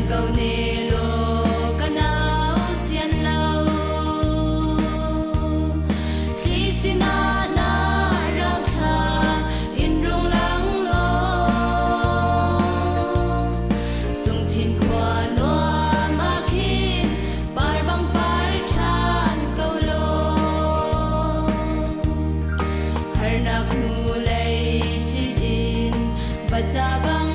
cầu nề lô cả nào xiên lâu khi xin na na rau thà in rung lắng lo dùng chín khoa noa mà khi bar bang bar chan cầu lo har na khu lay chi in và ta bang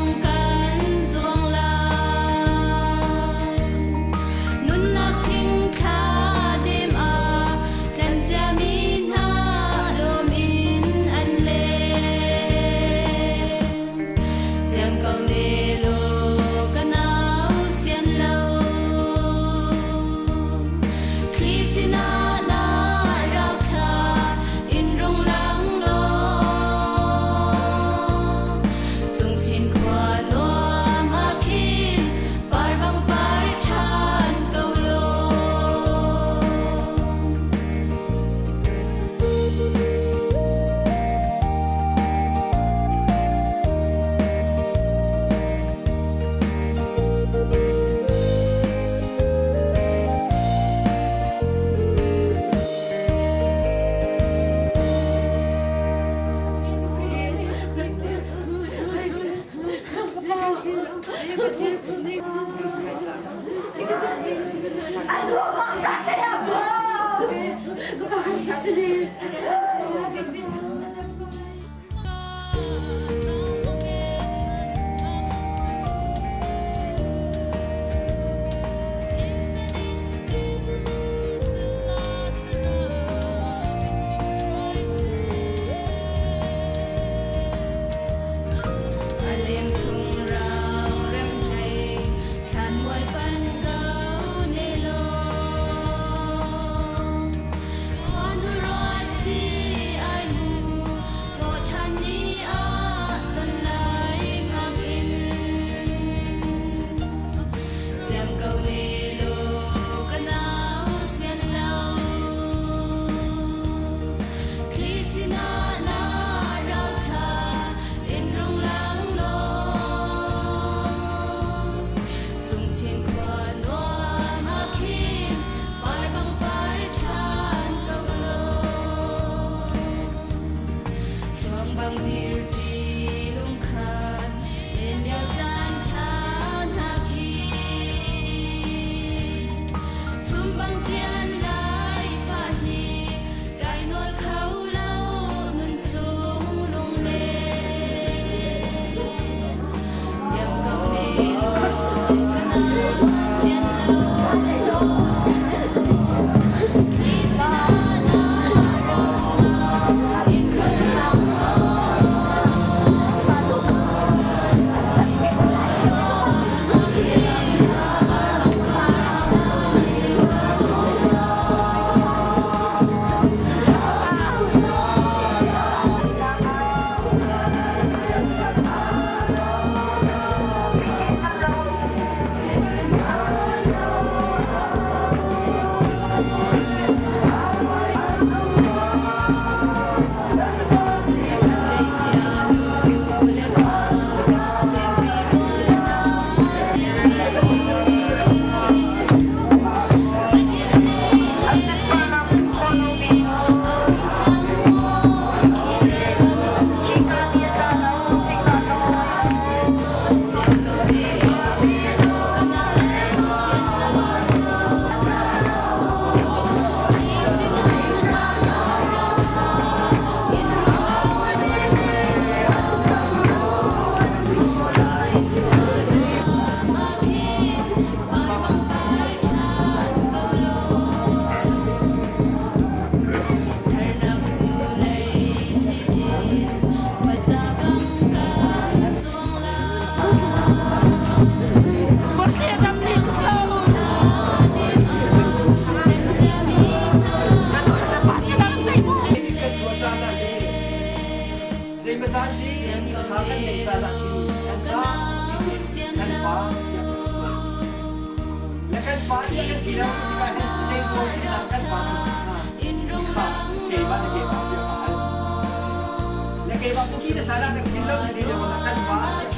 Kaya ba kung sino sana nagsilaw, hindi naman ang kalpa.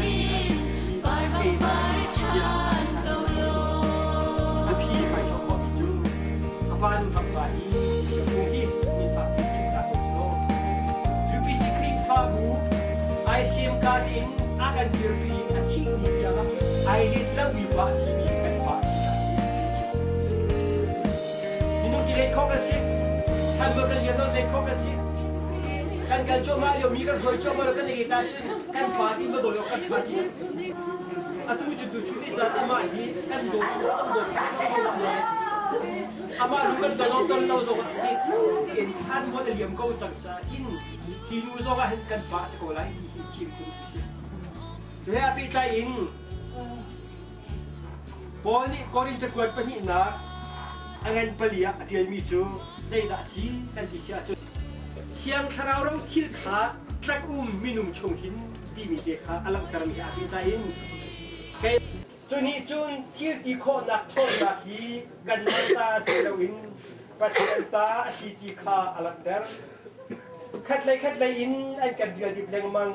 ai dit la wi ba si mi kan pa ni no ti le ko ka si kan ba kan ya no le ko ka si kan kan cho ma yo mi kan hoi cho ma kan ni ta chi kan pa ti ba do yo kan pa ti atu ju tu chu ni cha ta ma hi kan doต้องdo ama lu kan do ton lo zo ti in han mo le liam ko chang cha in ki lu zo ga hin kan pa cha ko lai chi ku si tu ya pi ta in Poli korin cha kwat pa ni na angan palia atial mi chu dai da si kan ti sia chu siang tharau ro thil kha trak minum chung hin di mi te kha alam karam hi ati ta in kai chu ni chun thil ti kho na thon na hi kan man ta se lo in pathian ta si ti kha alak dar khat lai in an kan dia di pleng mang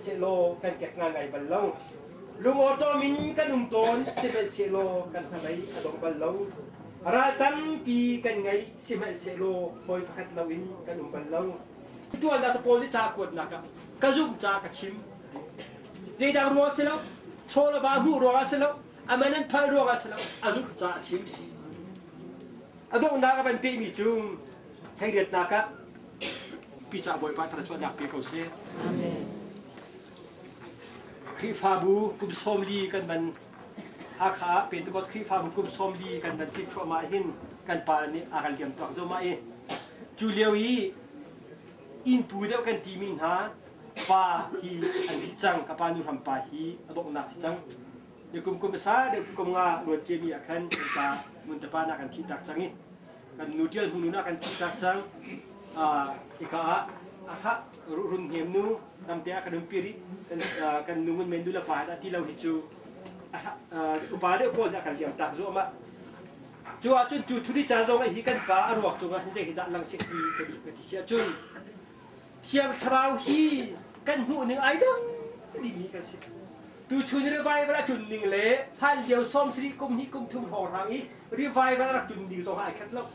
se lo kan ket nga ngai bal long lung auto min kan ton se lo kan thalai adong bal long ra tam pi kan ngai se lo poi khat lawin kan bal long tu an da to poli cha kot na ka zum cha ka chim je da ro se lo chola ba bu ro se lo amanan phal ro se lo azum cha chim adong na ka ban pi mi chung thai riat na ka pi cha boy pa thara chwa dak pi ko se amenครีฟาบูกุมสมลีกันมันอาขาเป็นตัวครีฟาบูกุมสมลีกันมันที่ชั่วมาหินกันปานี่อาการเลี้ยงตัวโจมาเอจูเลียวอีอินปูเดียวกันทีมินหาปาฮีอันที่จังกับปานุทำปาฮีอดอกนักสิจังเดี๋ยวกุมภาเดี๋ยวกุมงาหลวดเจมีอาการตามุนตะปานักกันที่ตักจังนี่กันนูเดียนหุ่นนักกันที่ตักจังอีกอาฮะรุ่นเหียมนูทำเตะกันดุมปีริกันนุ่งเมนดูละปาที่เราเห็นจูอุปาเดียวคนกันเลี้ยงตักโจมาจูอาจุนจูทุดิจาโจมาฮิกันปาอรวกจูมาเห็นใจหิดาลังเสกดีกันดีเสียจุนเสียงทราวฮีกันหูหนึ่งไอ้ดังดีมีกันสิตูชุนรีไวเวลาจุนหนึ่งเละท่านเลี้ยวส้มสิริกุมฮิกุมทุ่มหอราอีรีไวเวลาจุนหนึ่งโซหายคัดแล้ว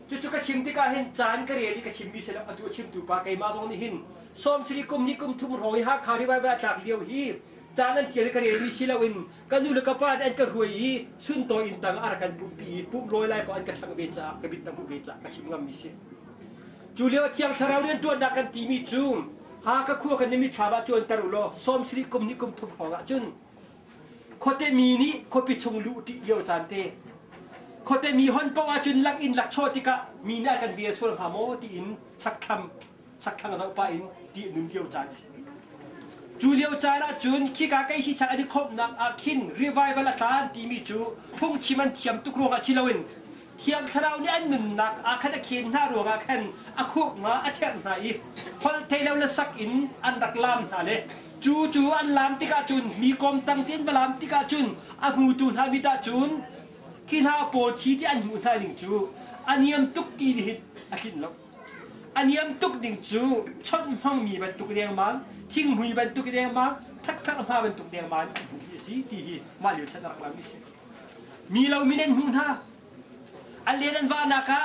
จู่ๆก็ชิมที่ก็เห็นจานก็เรียนก็ชิมมีเสร็จแล้วตัวชิมตัวปลาไก่มาตรงนี้หินส้มสิริกุมนี่กุมทุ่มหอยฮักขาที่ไว้เวลาจากเดียวฮีจานนั้นเทียนก็เรียนมีศิลวินกันดูเลยกับป้าอันก็รวยฮีสุนโตอินตังอารักันปุ่มปีปุ่มลอยไล่ปอันก็ช่างเบจ่ากระบิดตังปุ่มเบจ่าก็ชิมงามมีเสร็จจู่เลี้ยวเที่ยงทาราวเรียนตัวนักกันตีมีจุ่มหากคู่กันนี่มีชาวบ้านจวนตรุโลส้มสิริกุมนี่กุมทุ่มหอยจุนคนเตมีนี่คนไปชงลุติเดียวจานเตคนแต่มีฮอนปว่าจุนลักอินลักโชติกะมีหน้ากันเวียส่วนพาโมตีอินชักคำเราไปอินตีนุ่มเลียวจานจูเลียวจาระจุนขี้กาไก่สิสักอันนี้ครบนักอาคินรีไวเวลตานตีมีจูพุ่งชิมันเทียมตุกโรงอาชิลวินเทียมทาราวนี่อันหนึ่งนักอาคันเขียนหน้าโรงอาคันอาคุกมาอาเทียมไหนพอเทเลวละสักอินอันดักลามนั่นเลยจูอันลามติกาจุนมีกรมตั้งเตียนบลามติกาจุนอามูตุนฮามิตาจุนคิดหาโปรชีที่อันหูท่าหนึ่งจูอันยมตุกกีดิดอาคินลบอันยมตุกหนึ่งจูชดห้องมีบรรทุกแดงมันทิ้งหุยบรรทุกแดงมันทักมาบรรทุกแดงมันสิที่มาเหลียวฉันรักเราไม่ใช่มีเรามีเน้นหูท่าอันเลี้ยนว่านักะ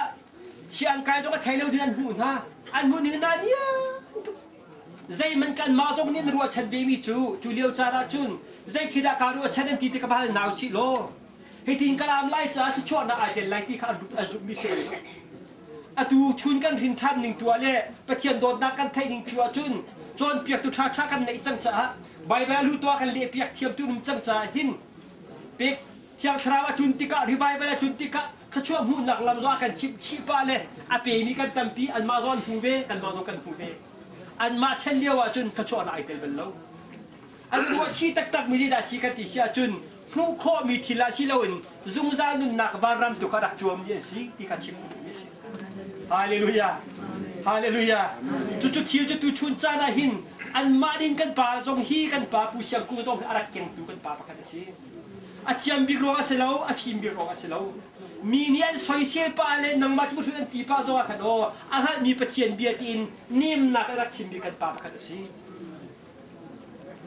เชียงกายจงไทยเราเดือนหูท่าอันหูหนึ่งนาเนี่ยใจมันกันมาจงนี่รัวฉันเบมีจูเลียวจาราจุนใจคิดการัวฉันนั่นตีตะกบ้านหนาวสิโลให้ทิ้งกลามไล่จ้าที่ชวนนักอาจจะไล่ที่ข้าดุอาจุมิเซลอะตูชุนกันทิ้งท่านหนึ่งตัวเล่ปะเทียนโดนนักกันไทยหนึ่งตัวจุนจนเปียกตุชากันในจังจ้าใบเวลาลู่ตัวกันเละเปียกเทียมตุนจังจ้าหินเปียกเทียมทราวจุนติกะรีไวเวลาจุนติกะข้าช่วยหุ่นหนักลำร้ากันชิปาเล่อาเปมีกันตั้มปีอันมาซอนหูเวกันมาซอนกันหูเวอันมาเช่นเลี้ยวจุนข้าช่วยนักไอเตลเบลโลอันรัวชีตักมือดีดาชีกันติเสียจุนผู้ข้อมีทีละชิลวินซุงจานุนนักวารำตุกระดักจวมเยสิที่กัดชิมมิสิฮาเลลูยาฮาเลลูยาจุดที่จุดชุนจานาหินอันมาดินกันป่าจงฮีกันป่าผู้เชี่ยวกูต้องอารักเก่งตุกันป่าประกันสิอาเจียมบิโรอาเซลาอาฟิมบิโรอาเซลามีเนียนสอยเสียป่าเลยนังมัดมุทุนตีป่าจงอาคันโออาหารมีปะเทียนเบียดินนิ่มนักอารักชิมบิกันป่าประกันสิ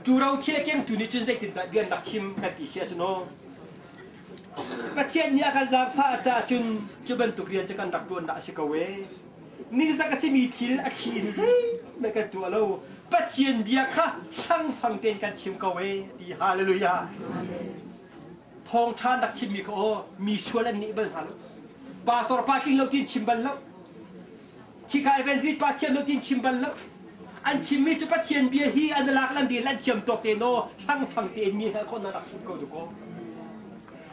จูเราเที่ยงเก่งตุนิจุนใจติดเดือนดักชิมกันติเสียจุนโอประเทศนี้อาการจากฟ้าจะจุบันตุกเรียนจะกันดักดวนดักสิกเวนี่จะกระสิมีทิลอาคีนใช่ไม่กันตัวเราป ปัจเจียนเบียร์ค่ะช่างฟังเตียนกันชิมกเวดีฮาเลลูยาทองชานักชิมมีเขามีชวนอันนี้บ้างฮะปาสตอร์ปากิ้งเราตีนชิมบัลแล้วชิคาเอเวนซิตปาเชียนเราตีนชิมบัลแล้วอันชิมมีจุปัจเจียนเบียร์ฮีอันลักลันดีลันเชียมตกเตโนช่างฟังเตียนมีให้คนนักชิมเขาดูก็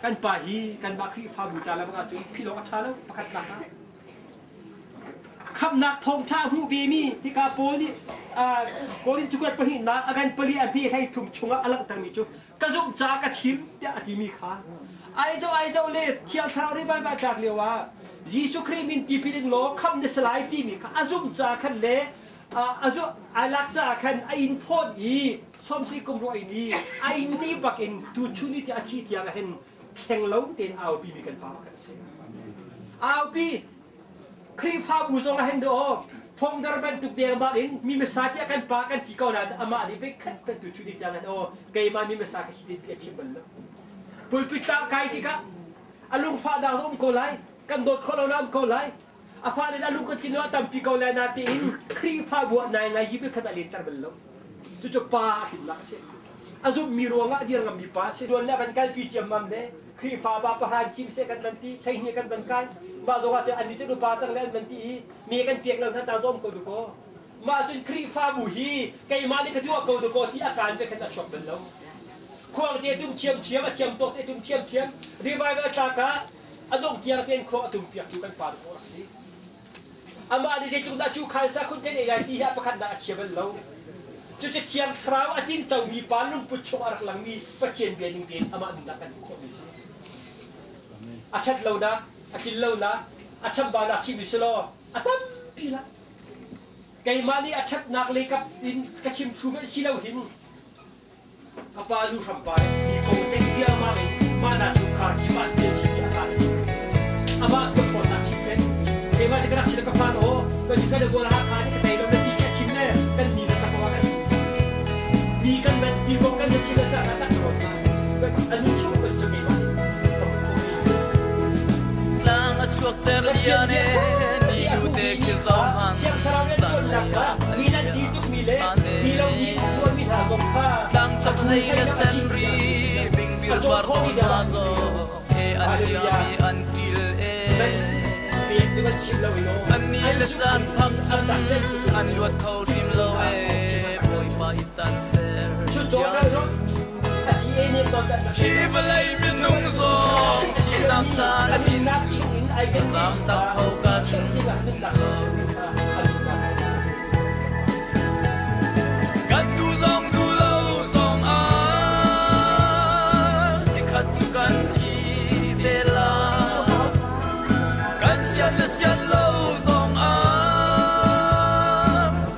กันป่าฮีกันบาครีฟาบูจาแล้วก็จุนพี่น้องอัชาแล้วประคัตนักคำนักทองชาหูเบมีที่กาโปนี่โกลินจุกัดปะหินักอาการปลีอันพี่ให้ทุ่มชงอลังตังมิจูกระซุ่มจากระชิมเดอจิมีขาไอเจ้าเล่เที่ยวทาวริบายบาจากเลียวว่ายิสุครีมินตีพิลิงโลคำเดสไลตีมีขาอาซุ่มจากขันเล่อาซุอาลักจากขันไออินโฟดอีสมศรีกุมรวยนี่ไอนี่บักอินตูชุนิที่อาชีพที่ยังเห็นแข่งเล้าเต็นเอาปีมีกันพากันเสียเอาปีครีฟ้าบูซงเห็นดูฟงดาร์บันตุกเดียงบ้านมีเมสซาที่กันปากันที่เขานั้นอามาอันนี้ไปขัดเป็นตุชุนิที่ยังเห็นเกย์มันมีเมสซาที่ชิดที่ชิมบัลล์ปุลปิตาไกที่ก็อลุงฟ้าดาวส่งโกไลกันโดดคนเราน้ำโกไลอาฟ้าเนี่ยอลุงก็กินว่าตั้มปีโกไลนาทีอินครีฟ้าบัวนายยิบขัดอะไรตร์บัลล์จุดป้าติดลักเสียอาซุมีรวงอ่ะเดียร์กับมีป้าเสียดวนแล้วกันกันที่เจียมมันเนี่ยครีฟ้าบ้าประหารชิมเสกันบันทีใช้เหี้ยกันบันกันมาดูว่าจะอันนี้จะดูป้าจังเล่นบันทีมีกันเปียกแล้วท่านจะร่มก็ดูก็มาจนครีฟ้าบุฮีไก่มานี่ก็จู่ก็ดูก็ที่อาการเป็นขนาดช็อกบัลล์ควงเดียตุ้มเชียมเชียมตกเดียตุ้มเชียมรีไวล์ตากะอดงเทียงเตียนควงตุ้มเปียกอยู่กันฟ้าดูก็สิอามาดิเจจุดาจูขันสักคนเดียร์ที่ฮะประคันนักเชียบัลล์จุดเชียงคราวอาทิตย์เจ้ามีปาลุ่มปุชวารักหลังมีประเชียนเบียนิงเตียนอามาดินักกันคนนี้สิอาชัดเลวนะอากินเลวนะอาชัมบานักชิมิสโลอาตั้มปีละไก่มานี่อาชัดนักเล็กกับอินกระชิมชูไม่ชิเลวหินอาปาลูทำไปที่คงเจ็บเดียวมาเลยมาหน้าจุกขาที่มาเตียนชิมิอาการอามาก็ชนนักชิมเป็นไก่มาจะกระดักชิลกับฟานโอก็ยิ่งกระเดกวนหาขานี่กันไหนเราเลยที่กระชิมแน่กันนี่นะจักรวาลมีกันแบบมีกองกันชิมแล้วจะนักโทษมาอันนี้ช่วยเป็นสุดยอดช่วงเจริญเนี่ยนี่ดูเด็กที่ซ้อมหันสั่นเลยมีนั่นที่ทุกมีเล่มีเรามีตัวมีทางสงครามตั้งจับให้เซนรีบิงบิลบาร์ตอนนาโซเออันยามีอันฟิลเออันนี้ละจันพักจันอันลวดเขาทิมโลเอปล่อยฟ้าอีจันเซอร์ชีบเลยมีนุ่งโซชีนักจานที่สุดสามตะเขากันกันดูซองดูเล่าซองที่ขัดจุกันที่เดลากันเสียนและเสียนเล่าซอง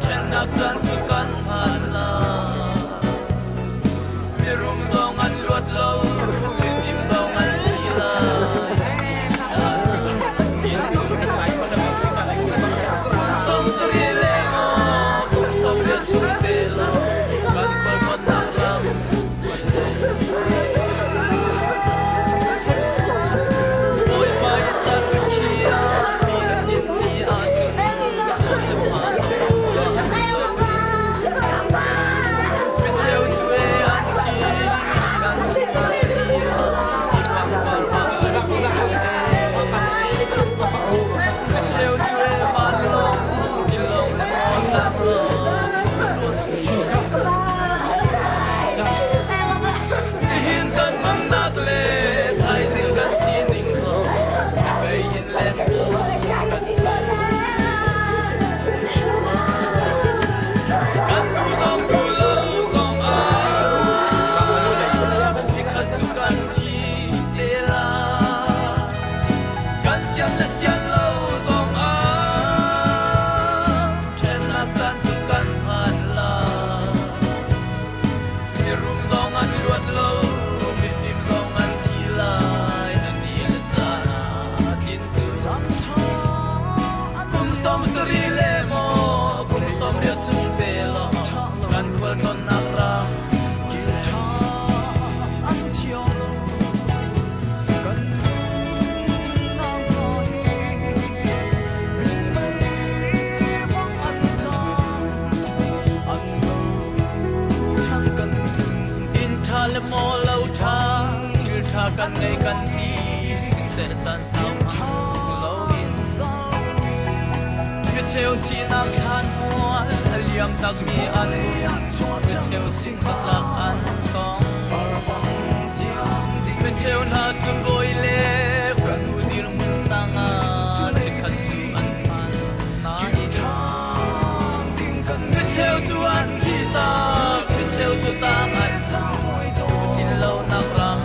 เช่นนักจันจุกันผ่านลามีรุมซองอันลวดเล่ามีซิมซองอันทีลาHãy subscribe cho kênh Ghiền Mì Gõ để không bỏ lỡ thà le mo lâu tha thil tha kan ngay kan ti si se chan sao hang lâu in biết treo thì nàng than mua liam tak mi an biết treo sinh vật lạc an tong biết treo na chun boy le kan u dir mun sanga chỉ khát chu an phan na in biết treo chu an chi ta biết treo chu ta an in lâu nak ram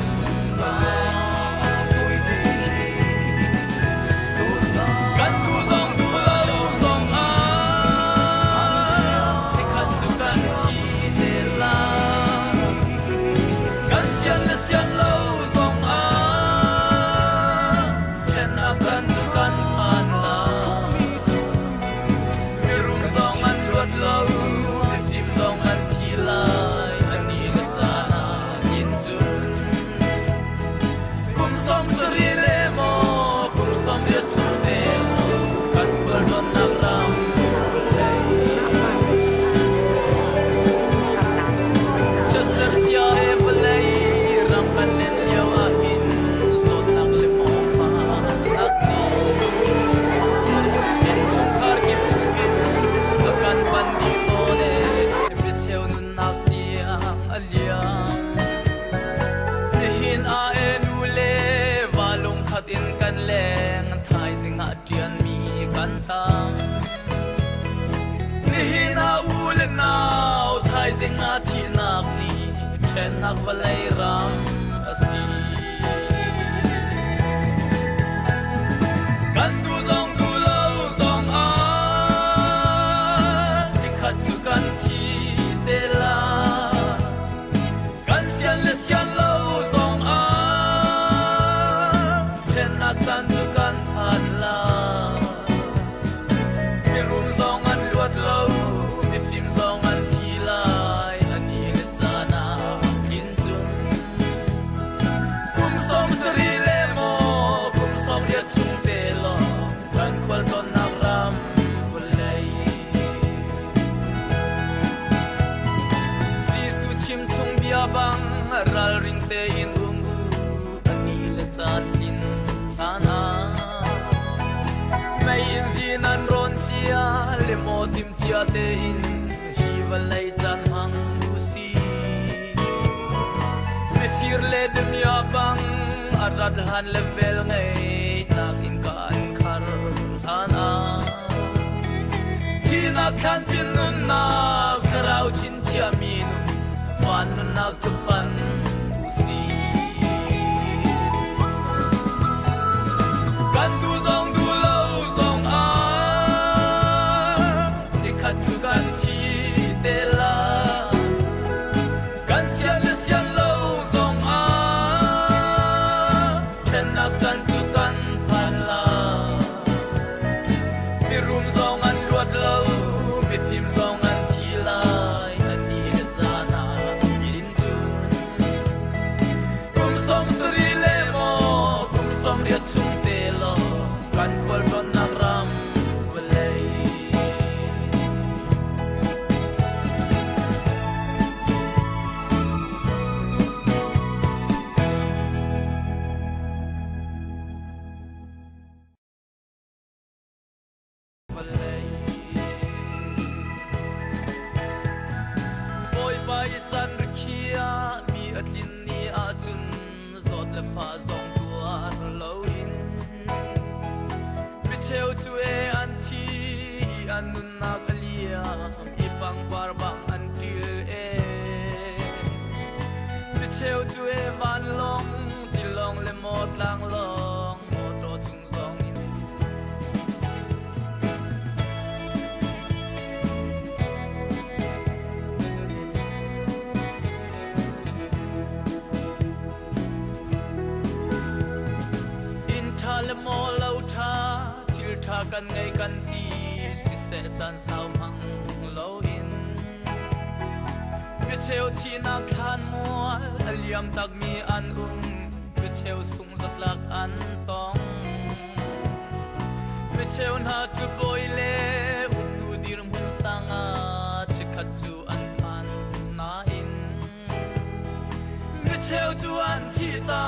nak balay ram asi kan du lo zong a dikhat chu kan thi de la kan sian lo zong a chen nak tan chu kan phan la mi rum zong an luat lo mi sim zong an thi lai ani le chana som sri le mo kum som dia chung te lo kan khwal ton nak ram vulai jisu chim chung bia bang ral ring te in ani le chat tin thana mai in jin an ron chia le mo tim chia te in hi valai chan hang si me fir le dem ya bang arat han level ngay nakin kaan khar hana tina khan pin nun na karau chin chia min wan nun nak chupan usi kan du lo zong a dikhat chu kan thi te la kan sian lo zong a nak tan chu kan phan la mi rum zong an luat lo mi sim zong an thi lai ani le chana in chu kum som sri le mo kum som ria chung te lo kan khol ton nak ram velai chan rikhia mi atin ni a chun zot le fa zong tuar lo in mi cheu chu e an thi an nun nak alia i pang par bang an til e mi cheu chu e van long ti long le mo tlang long mo to chung zong in le mo lâu tha thil tha kan ngay kan ti si se chan sao hang lâu in biết treo thì nàng than mua liam tak mi an biết treo sung giật lạc an tong biết treo na chu boy le tu dir mun sanga chỉ khát chu an phan na in เชลจวนที่ตา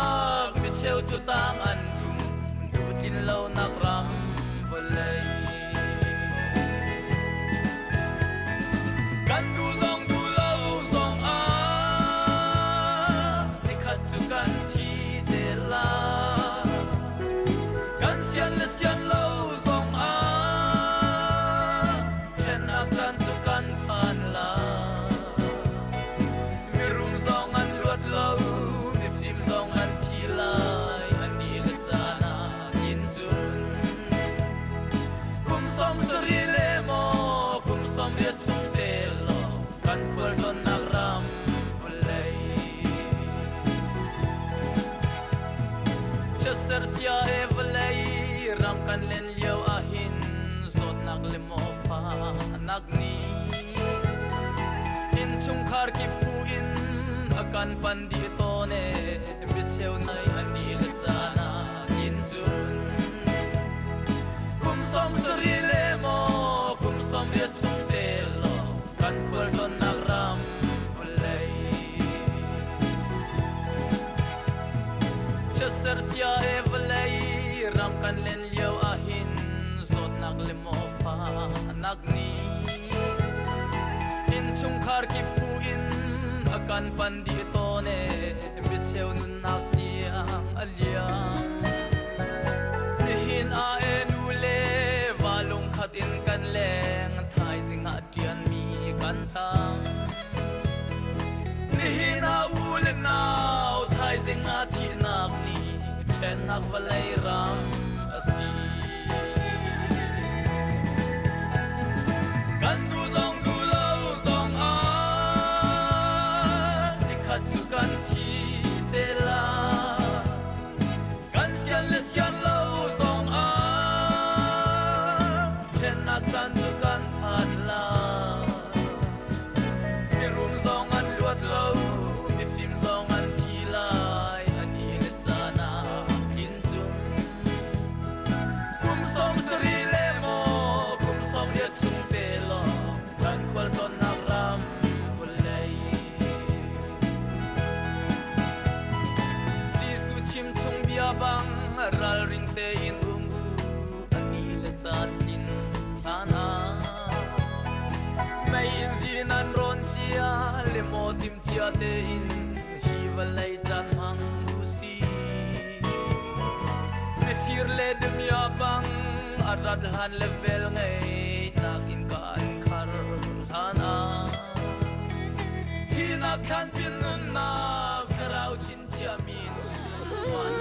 กมิเชลจุตางอันดุมดูดินเรานักรำบเลยกันดูซองดูเล่าซองอาในขัดจุกันที่เดลากันเสียนและเสียนเล่าซองอาเช่นอาการจุกันผ่านลามีรุมซองอันลวดเล่ามีฟิล์มซองอันที่ลายอันนี้ละจานายินจุนกุมสมสุริเลโมกุมสมเรียจุงเตลกันควรต้นนักรำฟุเลยจะเสร์ที่เอฟเลยรำกันเล่นเลี้ยวอาหินสดนักเลโมฟ้านักนี้อินชุงคาร์กิฟูอินอาการปันดีโตเนบิเชวในอันนี้ละจานายินจุนกุมสมสุริเลโมกุมสมเรียจุงเตลกันควรต้นนักรำฟุเลยจะเสร์ที่เอฟเลยรำกันเล่นเลี้ยวอาหินสดนักเลโมฟ้านักนี้อินชุงคาร์กิฟูอินอาการปันดีโตเนบิเชวนุนนักเดียงอเลียงนิหินอาเอนูเลวาลงขัดอินกันแรงไทยสิงหาเดียนมีกันตังนิหินอาอูเลนาวไทยสิงหาที่นักนี้แทนนักวลัยรำอสีกันดูซองดูเล่าซองอาที่ขัดจุกันที่เดลากันเสียนและเสียนเล่าซองอาเช่นนักกันจุกันผ่านลามีรุมซองอันลวดเล่ามีฟิล์มซองอันที่ลายอันนี้ละจานาทินจุนกุมสมสุริเลโมกุมสมเรียจุงเตลกันควรต้นนักรำฟุเลยซีสุชิมชงเบียบังรัลริงเตอินอุงอูอันนี้ละจาทินทานาไม่อินจีนันรอนเจียเลโมติมเจียเตอินฮีวลัยจันมังกุซีไม่ฟิร์เลดมีอาบังอารัดหันเลเวลไงนักอินกันคาร์ฮานาที่นักขันปินนุนนักคราวชินเจียมินวัน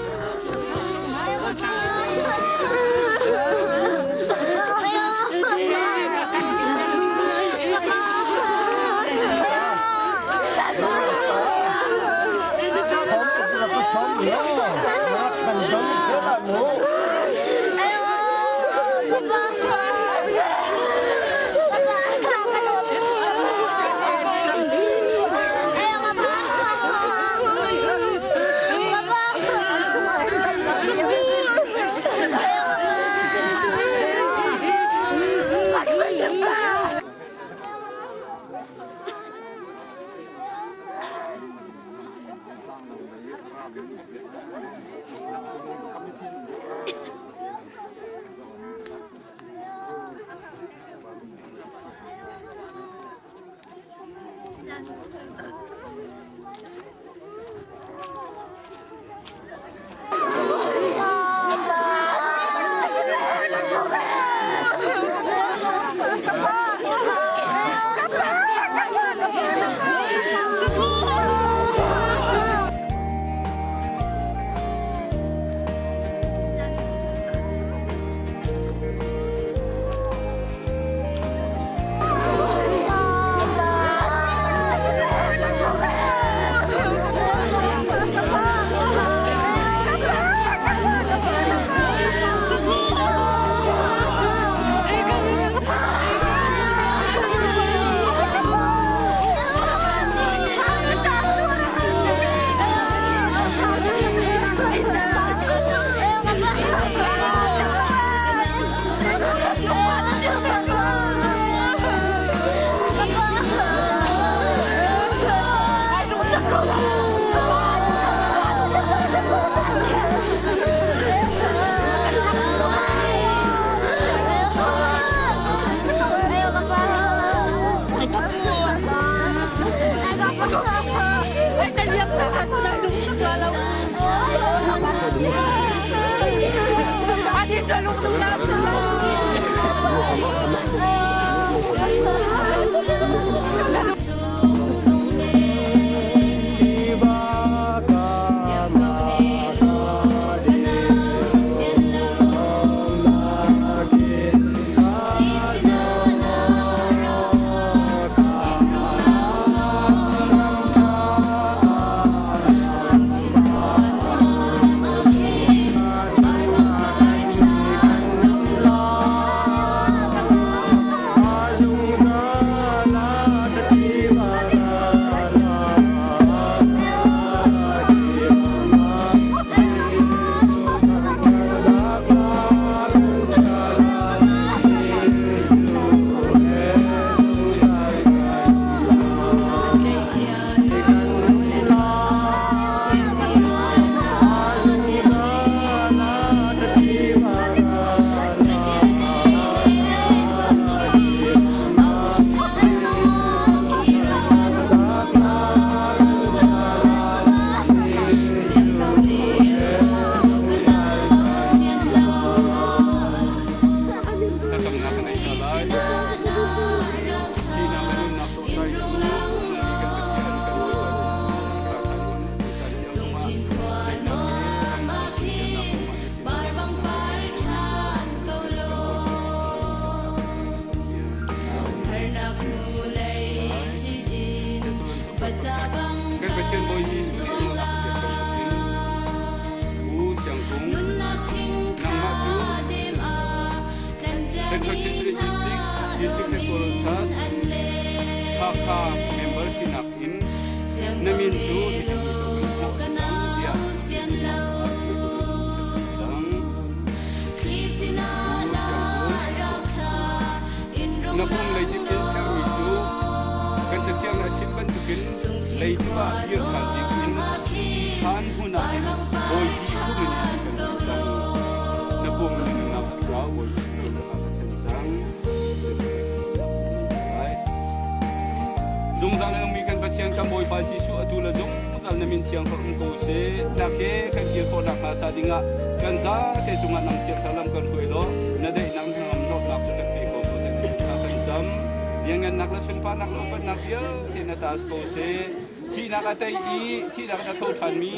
ที่นักโทษทันมี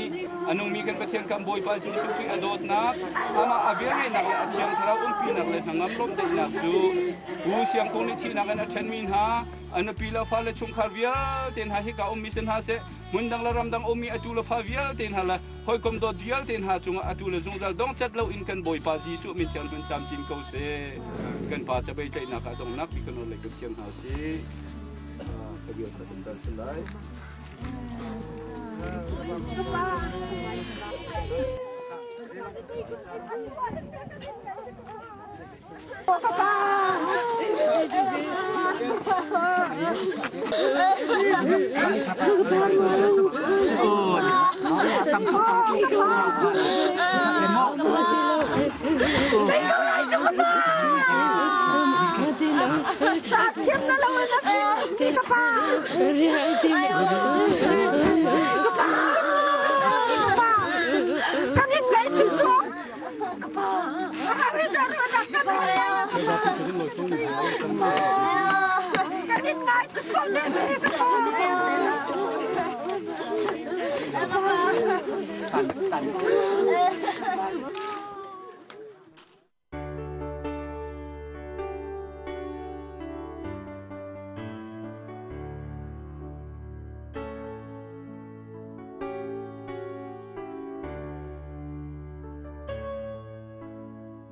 อนุมีกันประเทศกัมพูชาสิสุขีอดนักอามาอาเบียงให้นักละเชียงทราอุ้มปีนักเลยทางน้ำลมได้นักจูหูเสียงคงในที่นักนั้นเทนมินหาอันปีละฟ้าละชุมคาร์เวียเต็นหาฮิกาอุ้มมิเซนหาเสมุนดังละรำดังอุ้มมีอตุละฟ้าเวียเต็นหาละหอยคมดอดเดียลเต็นหาจุงอตุละจงจัลดองจัดเล่าอินกันบ่อยปาสิสุมิเทียนเป็นจำจินเขาเสกันพาจะไปใจนักตรงนักปีกันเลยกับเชียงหาเสทะเบียนประจำจันทร์สลาย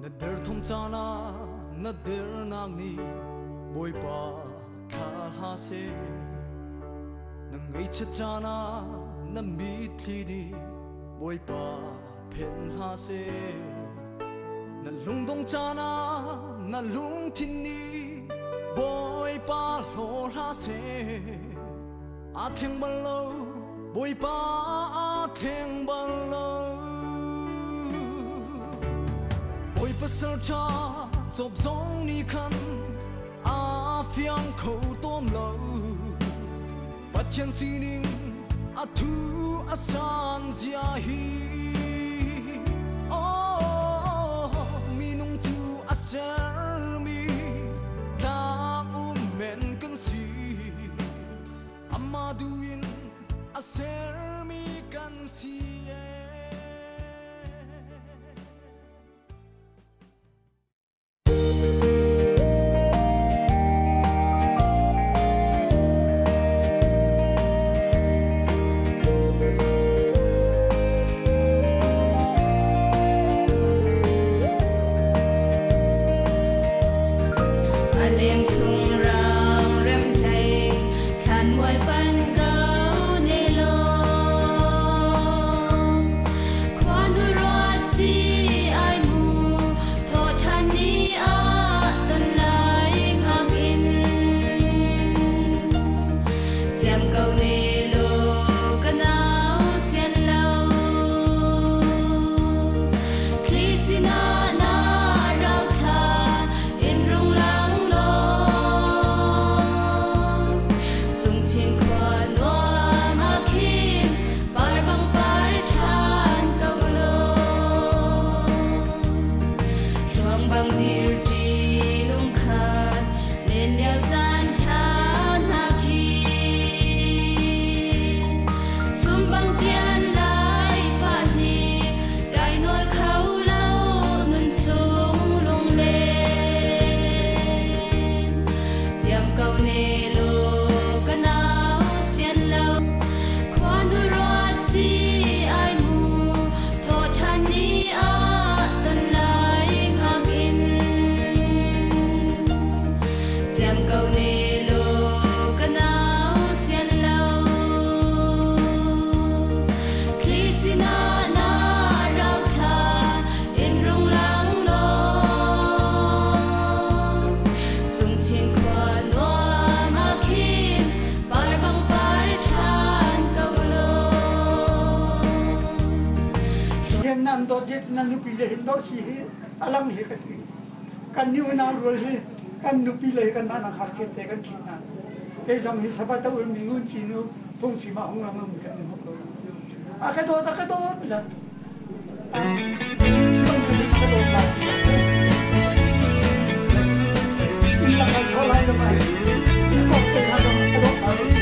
Nader thomchana nader nangni boipa khalhase nangai chachana namithlidi boipa phenhase nalungdong chana nalungthinni boipa lholhase atheng ballo boipa atheng ballo Ôi bất sơ cha chộp giống ni khăn a phiang khẩu tôm lâu bắt chân si ninh a thu a san zia นั่นนุปีเลยเห็นดอกสีอลังเห็นกันกันนิวนารัวเลยกันนุปีเลยกันนั่นขัดเจ็ดแต่กันกินนั่นไอ้สมัยสบายตัวมีเงินจีนูพงชีมาห้องน้ำมันกันหมดเลยอากาศโดดไปละมันจะมีกระโดดมาอีหลังเขาไล่จะมาก็เป็นกระโดดขาเลย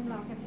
Emmanuel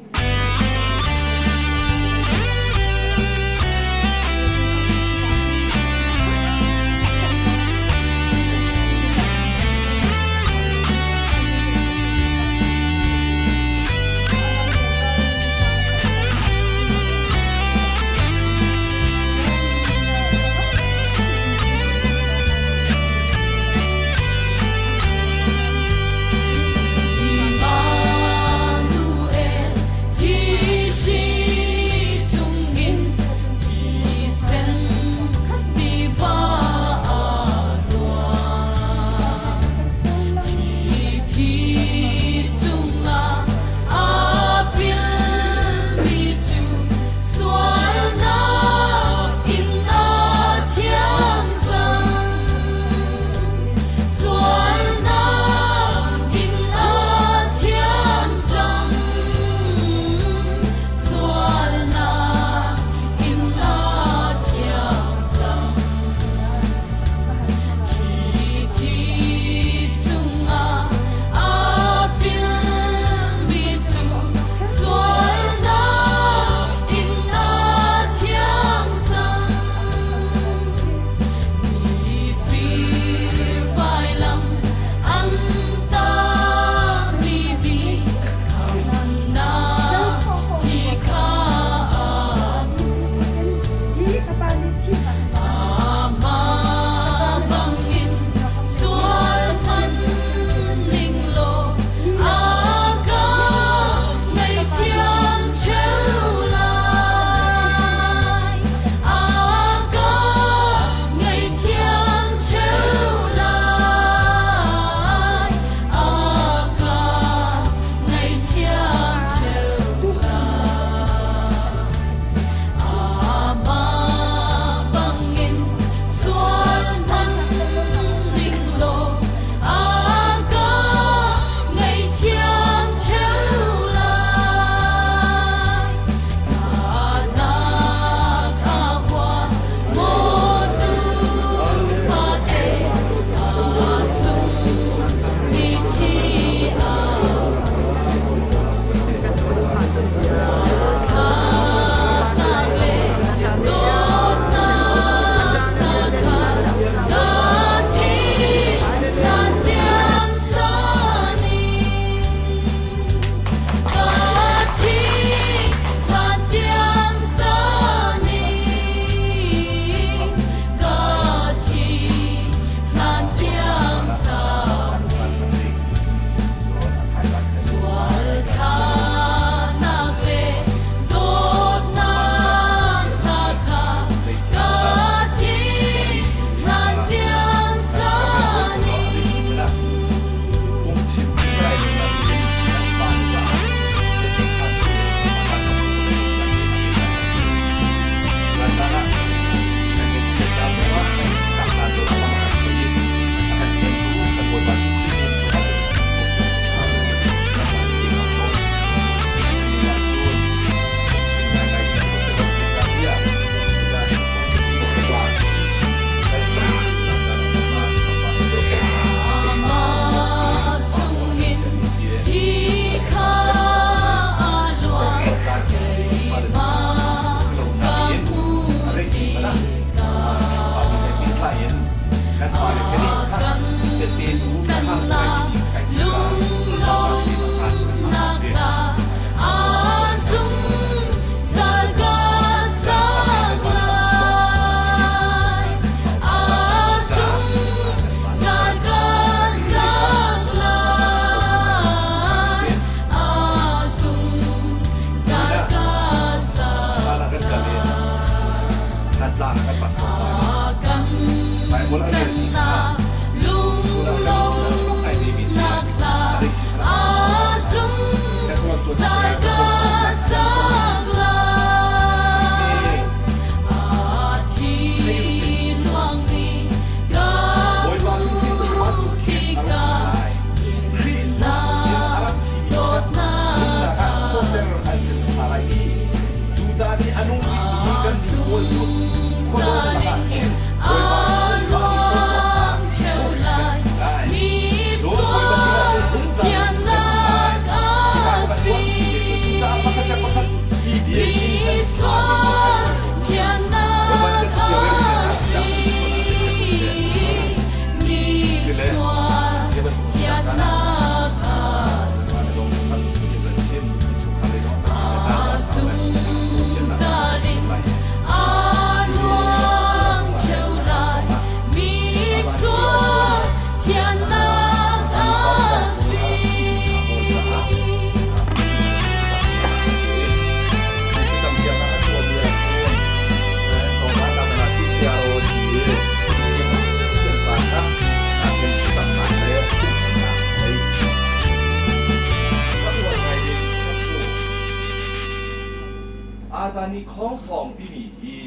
อาซานีของสองที่นี่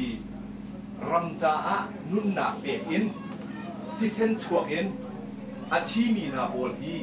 รำจ้านุ่นหนักเปียกินที่เส้นช่วงเห็นอาชีมีนาโบลี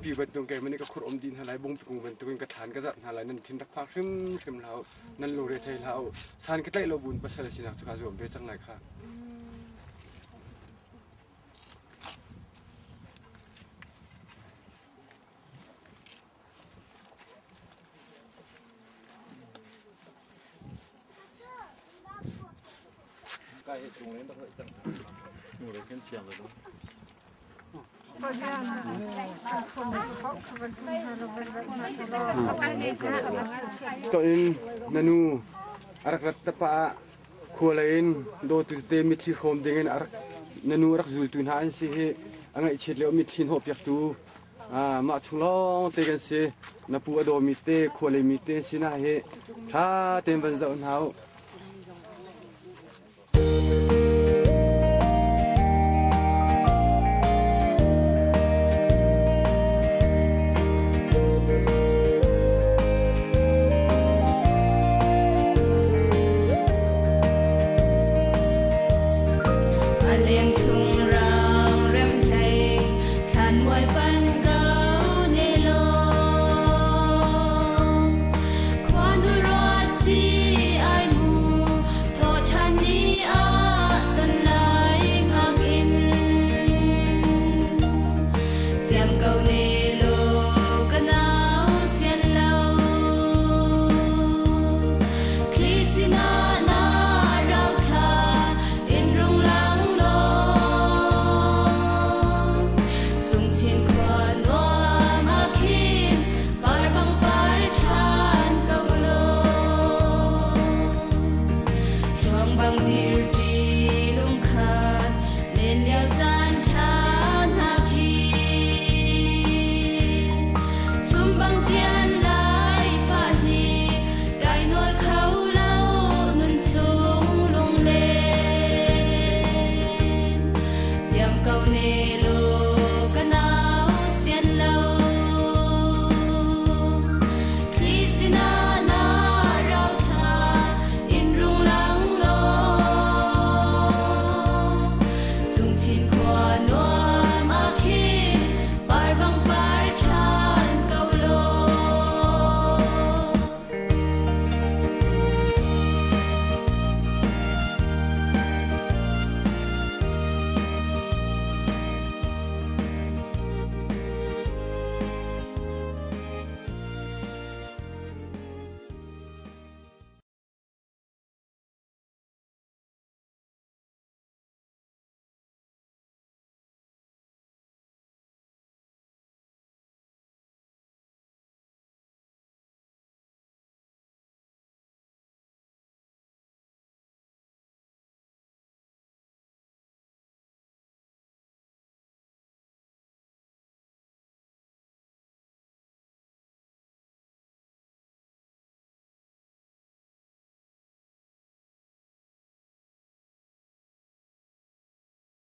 ปีบันตรงแกมันนี่ก็ขุดอมดินหาไรบงปีบันตรงกระถางกระจัดหาไรนั่นทินทักพักชิมเรานั่นโลเรไทยเราสานก็ได้เราบุญประเสริฐสินักสุขาสมเป็นจังไรค่ะใกล้ตรงนี้ต้องเลยหนูเลยเข้มเสียงเลยด้วยก็อินนันูอารักตะปะขวาเลนโดตุเตมิที่โฮมเด้งอารักนันูรักจุลตุนหาอันสิเฮอังไอเชิดเลวมิทินหอบยักตูมาชุงลองเตกันเสนับปัวโดมิเตขวาเลมิเตสินะเฮถ้าเต็มบันเจ้าหนาว